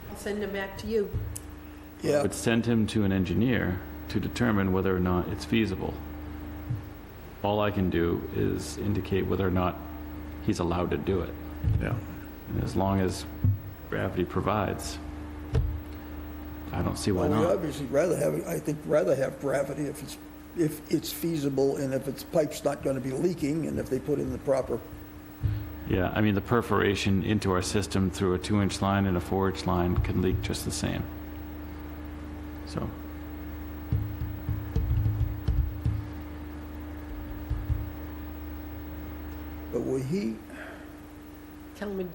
S3: I'll send them back to you.
S4: I
S1: Yeah,
S4: would send him to an engineer to determine whether or not it's feasible. All I can do is indicate whether or not he's allowed to do it.
S2: Yeah.
S4: And as long as gravity provides, I don't see why
S1: well, we
S4: not.
S1: obviously rather have gravity if it's feasible and if its pipe's not gonna be leaking and if they put in the proper,
S4: Yeah, I mean, the perforation into our system through a 2-inch line and a 4-inch line can leak just the same. So,
S1: but will he,
S3: Tell him,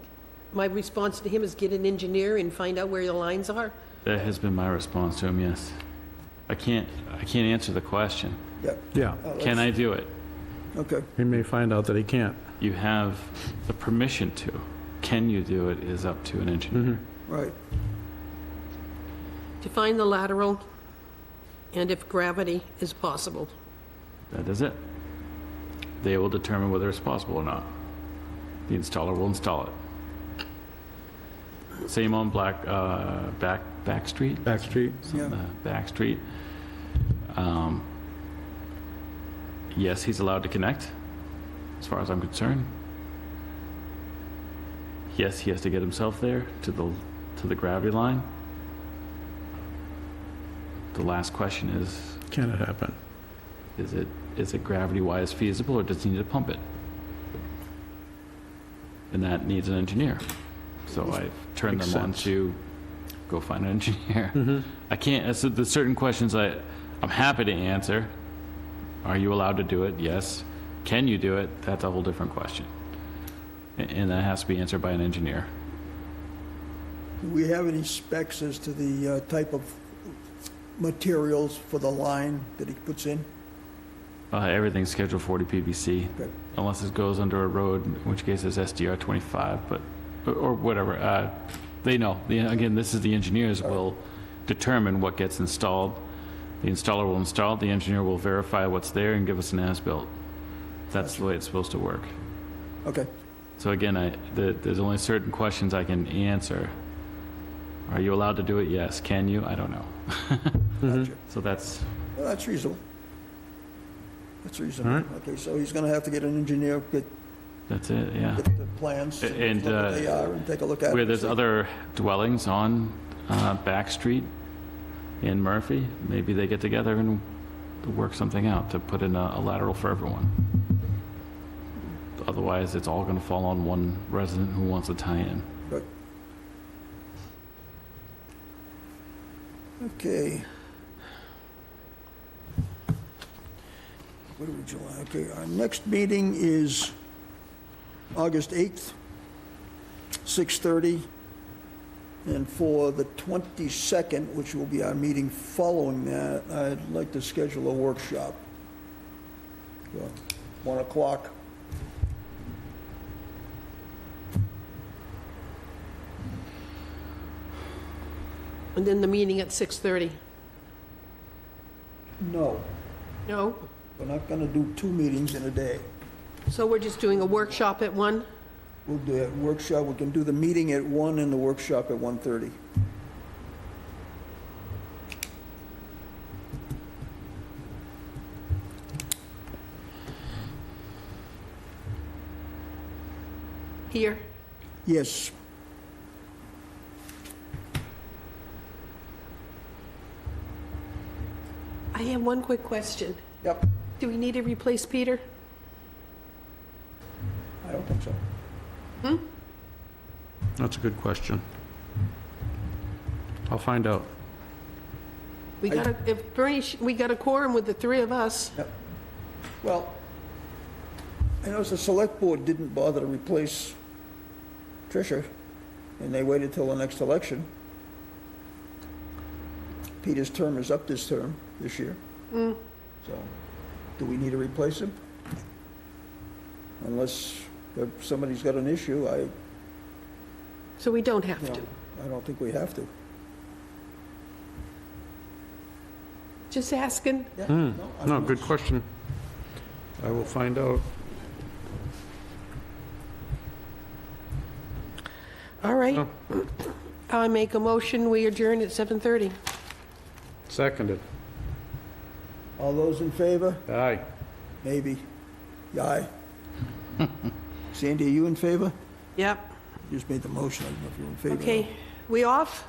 S3: my response to him is get an engineer and find out where the lines are.
S4: that has been my response to him, yes. I can't answer the question.
S1: yeah.
S2: Yeah,
S4: Can I do it?
S1: Okay,
S2: he may find out that he can't.
S4: You have the permission to. Can you do it is up to an engineer.
S1: right.
S3: Define the lateral and if gravity is possible.
S4: That is it. They will determine whether it's possible or not. The installer will install it. Same on Back Street?
S2: Back Street?
S1: Yeah.
S4: Back Street. Yes, he's allowed to connect, as far as I'm concerned. Yes, he has to get himself there to the gravity line. The last question is,
S2: Can it happen?
S4: is it gravity-wise feasible, or does he need to pump it? And that needs an engineer. So I've turned
S2: Makes
S4: them on
S2: sense.
S4: to go find an engineer. I can't, so there's certain questions I'm happy to answer. Are you allowed to do it? Yes. Can you do it? That's a whole different question. And that has to be answered by an engineer.
S1: Do we have any specs as to the type of materials for the line that he puts in?
S4: Everything's Schedule 40 PVC,
S1: Okay.
S4: unless it goes under a road, in which case it's SDR 25, but, or whatever. They know. Again, this is the engineers will determine what gets installed. The installer will install it, the engineer will verify what's there and give us an as-built. That's the way it's supposed to work.
S1: Okay,
S4: So again, there's only certain questions I can answer. Are you allowed to do it? Yes. Can you? I don't know.
S1: gotcha.
S4: So that's,
S1: Well, that's reasonable. That's reasonable.
S2: All right.
S1: Okay, so he's gonna have to get an engineer,
S4: that's it, yeah.
S1: get the plans, look
S4: And,
S1: what they are, and take a look at it.
S4: Where there's other dwellings on Back Street in Murphy, maybe they get together and work something out to put in a lateral for everyone. Otherwise, it's all gonna fall on one resident who wants to tie in.
S1: Good. Okay. What are we, July? Okay, our next meeting is August 8th, 6:30. And for the 22nd, which will be our meeting following that, I'd like to schedule a workshop. 1 o'clock.
S3: And then the meeting at 6:30.
S1: No,
S3: No?
S1: we're not gonna do 2 meetings in a day.
S3: So we're just doing a workshop at 1?
S1: We'll do a workshop, we can do the meeting at 1 and the workshop at 1:30.
S3: Here?
S1: Yes,
S3: I have one quick question.
S1: yep,
S3: Do we need to replace Peter?
S1: I don't think so.
S2: That's a good question. I'll find out.
S3: We got a, if Bernie, we got a quorum with the 3 of us.
S1: Yep. Well, I know the select board didn't bother to replace Tricia, and they waited till the next election. Peter's term is up this year. So, do we need to replace him? Unless somebody's got an issue,
S3: So we don't have
S1: you know,
S3: to.
S1: I don't think we have to.
S3: Just asking.
S1: Yeah, no, I
S2: No,
S1: mean,
S2: good question. I will find out.
S3: All right.
S2: Oh.
S3: I make a motion, we adjourn at 7:30.
S2: Seconded.
S1: All those in favor?
S2: Aye.
S1: Maybe. Aye. Sandy, are you in favor?
S3: Yep.
S1: You just made the motion, I don't know if you're in favor.
S3: Okay, we off?